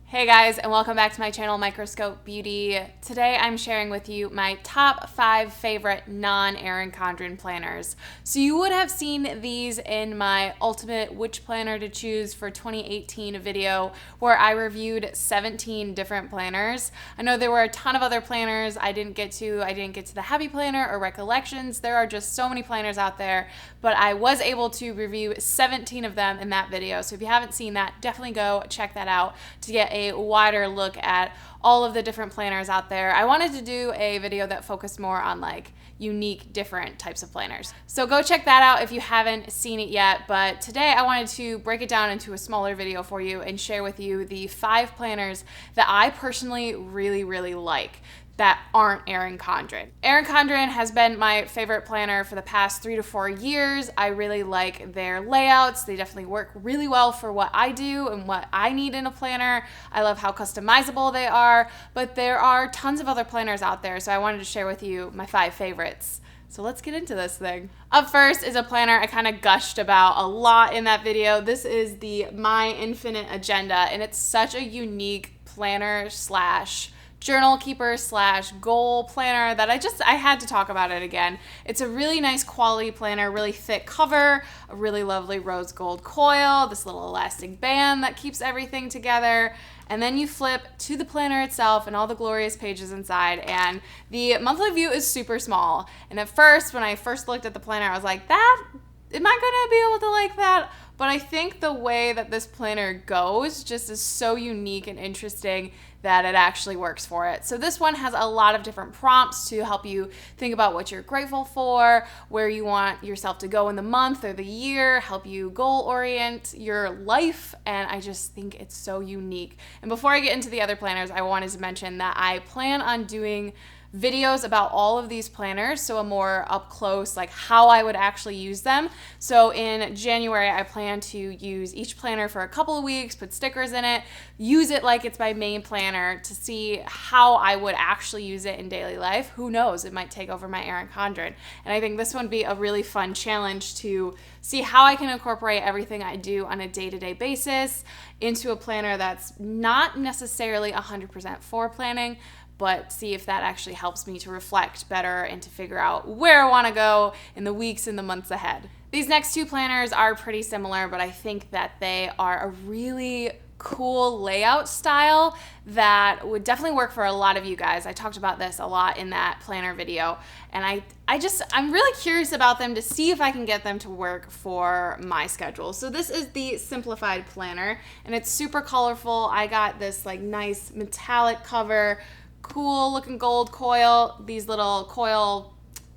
Hey guys, and welcome back to my channel, Microscope Beauty. Today I'm sharing with you my top 5 favorite non-Erin Condren planners. So you would have seen these in my ultimate which planner to choose for 2018 video where I reviewed 17 different planners. I know there were a ton of other planners I didn't get to the Happy Planner or Recollections. There are just so many planners out there, but I was able to review 17 of them in that video. So if you haven't seen that, definitely go check that out to get a wider look at all of the different planners out there. I wanted to do a video that focused more on like unique, different types of planners. So go check that out if you haven't seen it yet. But today I wanted to break it down into a smaller video for you and share with you the 5 planners that I personally really like that aren't Erin Condren. Erin Condren has been my favorite planner for the past 3 to 4 years. I really like their layouts. They definitely work really well for what I do and what I need in a planner. I love how customizable they are, but there are tons of other planners out there, so I wanted to share with you my 5 favorites. So let's get into this thing. Up first is a planner I kind of gushed about a lot in that video. This is the My Infinite Agenda, and it's such a unique planner slash journal keeper slash goal planner that I had to talk about it again. It's a really nice quality planner, really thick cover, a really lovely rose gold coil, this little elastic band that keeps everything together. And then you flip to the planner itself and all the glorious pages inside, and the monthly view is super small. And at first, when I first looked at the planner, I was like, am I gonna be able to like that? But I think the way that this planner goes just is so unique and interesting that it actually works for it. So this one has a lot of different prompts to help you think about what you're grateful for, where you want yourself to go in the month or the year, help you goal orient your life, and I just think it's so unique. And before I get into the other planners, I wanted to mention that I plan on doing videos about all of these planners, so a more up close, like how I would actually use them. So in January, I plan to use each planner for a couple of weeks, put stickers in it, use it like it's my main planner to see how I would actually use it in daily life. Who knows, it might take over my Erin Condren. And I think this would be a really fun challenge to see how I can incorporate everything I do on a day-to-day basis into a planner that's not necessarily 100% for planning, but see if that actually helps me to reflect better and to figure out where I want to go in the weeks and the months ahead. These next 2 planners are pretty similar, but I think that they are a really cool layout style that would definitely work for a lot of you guys. I talked about this a lot in that planner video, and I'm really curious about them to see if I can get them to work for my schedule. So this is the Simplified Planner, and it's super colorful. I got this like nice metallic cover, cool looking gold coil, these little coil,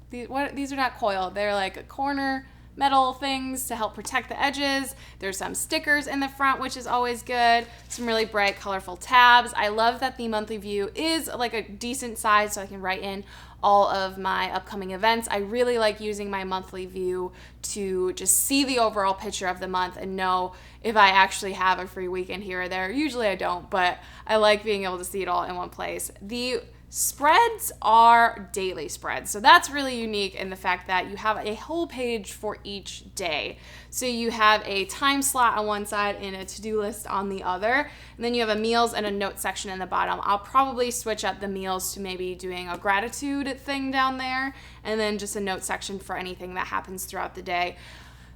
these are not coil, they're like corner metal things to help protect the edges. There's some stickers in the front, which is always good. Some really bright, colorful tabs. I love that the monthly view is like a decent size so I can write in all of my upcoming events. I really like using my monthly view to just see the overall picture of the month and know if I actually have a free weekend here or there. Usually I don't, but I like being able to see it all in one place. The spreads are daily spreads, so that's really unique in the fact that you have a whole page for each day. So you have a time slot on one side and a to-do list on the other, and then you have a meals and a note section in the bottom. I'll probably switch up the meals to maybe doing a gratitude thing down there, and then just a note section for anything that happens throughout the day.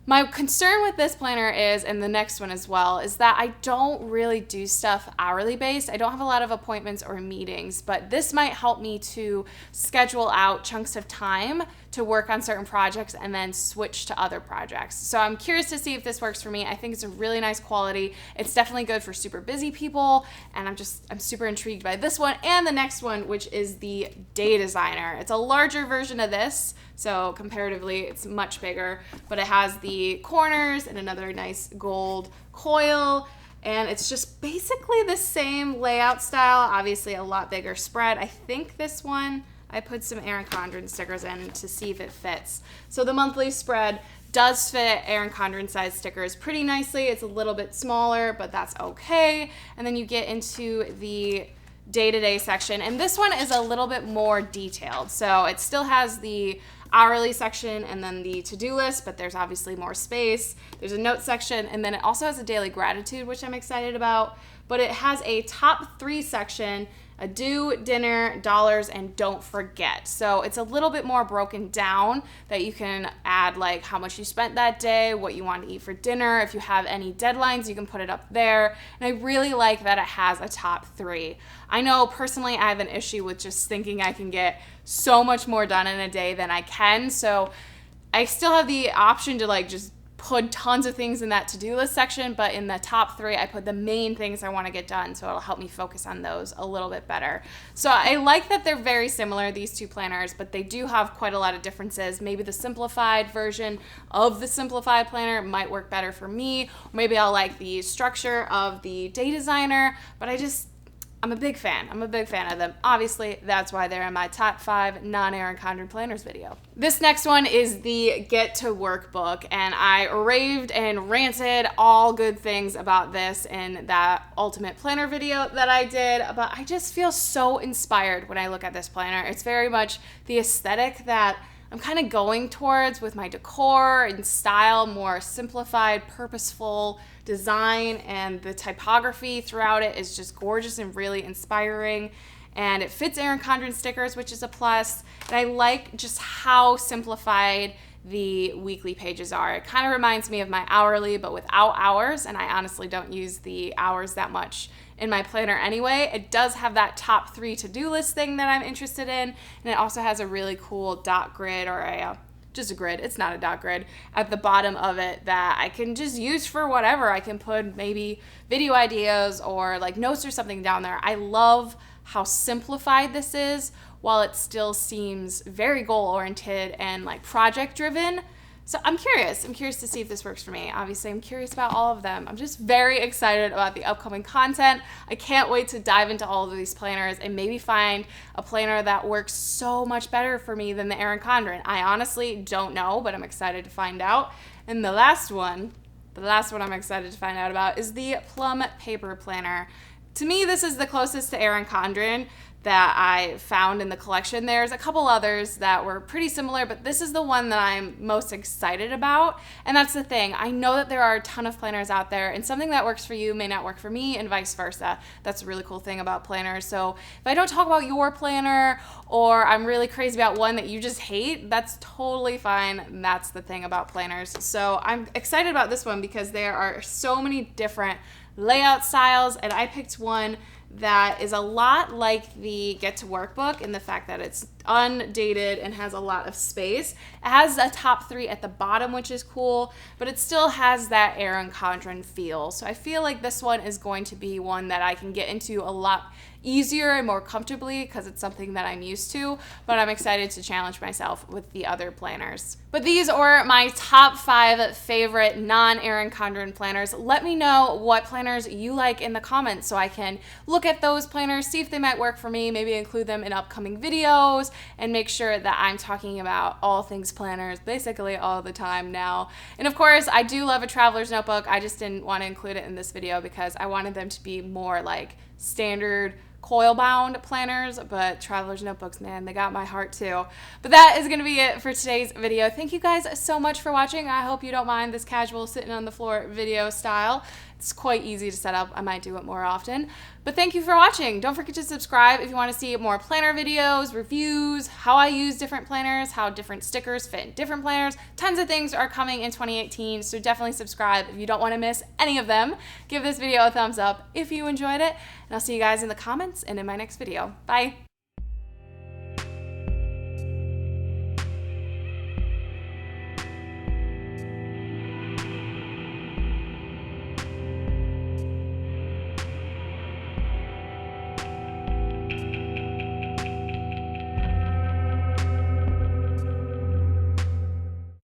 My concern with this planner is, and the next one as well, is that I don't really do stuff hourly based. I don't have a lot of appointments or meetings, but this might help me to schedule out chunks of time to work on certain projects and then switch to other projects. So I'm curious to see if this works for me. I think it's a really nice quality. It's definitely good for super busy people, and I'm super intrigued by this one and the next one, which is the Day Designer. It's a larger version of this, so comparatively it's much bigger, but it has the corners and another nice gold coil, and it's just basically the same layout style, obviously a lot bigger spread. I think this one, I put some Erin Condren stickers in to see if it fits. So the monthly spread does fit Erin Condren size stickers pretty nicely. It's a little bit smaller, but that's okay. And then you get into the day-to-day section, and this one is a little bit more detailed. So it still has the hourly section and then the to-do list, but there's obviously more space. There's a note section, and then it also has a daily gratitude, which I'm excited about. But it has a top 3 section, a do, dinner, dollars, and don't forget. So it's a little bit more broken down that you can add like how much you spent that day, what you want to eat for dinner. If you have any deadlines, you can put it up there. And I really like that it has a top 3. I know personally I have an issue with just thinking I can get so much more done in a day than I can. So I still have the option to like just put tons of things in that to-do list section, but in the top 3, I put the main things I want to get done, so it'll help me focus on those a little bit better. So I like that they're very similar, these 2 planners, but they do have quite a lot of differences. Maybe the simplified version of the Simplified Planner might work better for me. Maybe I'll like the structure of the Day Designer, but I'm a big fan. I'm a big fan of them. Obviously, that's why they're in my top 5 non-Erin Condren planners video. This next one is the Get to Workbook, and I raved and ranted all good things about this in that ultimate planner video that I did, but I just feel so inspired when I look at this planner. It's very much the aesthetic that I'm kind of going towards with my decor and style, more simplified, purposeful design, and the typography throughout it is just gorgeous and really inspiring. And it fits Erin Condren stickers, which is a plus. And I like just how simplified the weekly pages are. It kind of reminds me of my hourly, but without hours, and I honestly don't use the hours that much in my planner anyway. It does have that top 3 to-do list thing that I'm interested in, and it also has a really cool dot grid, or just a grid, it's not a dot grid, at the bottom of it that I can just use for whatever. I can put maybe video ideas or like notes or something down there. I love how simplified this is, while it still seems very goal-oriented and like project-driven. So I'm curious to see if this works for me. Obviously, I'm curious about all of them. I'm just very excited about the upcoming content. I can't wait to dive into all of these planners and maybe find a planner that works so much better for me than the Erin Condren. I honestly don't know, but I'm excited to find out. And the last one I'm excited to find out about is the Plum paper planner. To me, this is the closest to Erin Condren that I found in the collection. There's a couple others that were pretty similar, but this is the one that I'm most excited about. And that's the thing. I know that there are a ton of planners out there, and something that works for you may not work for me, and vice versa. That's a really cool thing about planners. So if I don't talk about your planner, or I'm really crazy about one that you just hate, that's totally fine. And that's the thing about planners. So I'm excited about this one because there are so many different layout styles, and I picked one that is a lot like the Get to Workbook in the fact that it's undated and has a lot of space. It has a top 3 at the bottom, which is cool, but it still has that Erin Condren feel. So I feel like this one is going to be one that I can get into a lot easier and more comfortably because it's something that I'm used to, but I'm excited to challenge myself with the other planners. But these are my top 5 favorite non-Erin Condren planners. Let me know what planners you like in the comments so I can look at those planners, see if they might work for me, maybe include them in upcoming videos, and make sure that I'm talking about all things planners basically all the time now. And of course, I do love a traveler's notebook. I just didn't want to include it in this video because I wanted them to be more like standard coil bound planners, but traveler's notebooks, man, they got my heart too. But that is gonna be it for today's video. Thank you guys so much for watching. I hope you don't mind this casual sitting on the floor video style. It's quite easy to set up. I might do it more often. But thank you for watching. Don't forget to subscribe if you want to see more planner videos, reviews, how I use different planners, how different stickers fit in different planners. Tons of things are coming in 2018, so definitely subscribe if you don't want to miss any of them. Give this video a thumbs up if you enjoyed it, and I'll see you guys in the comments and in my next video. Bye.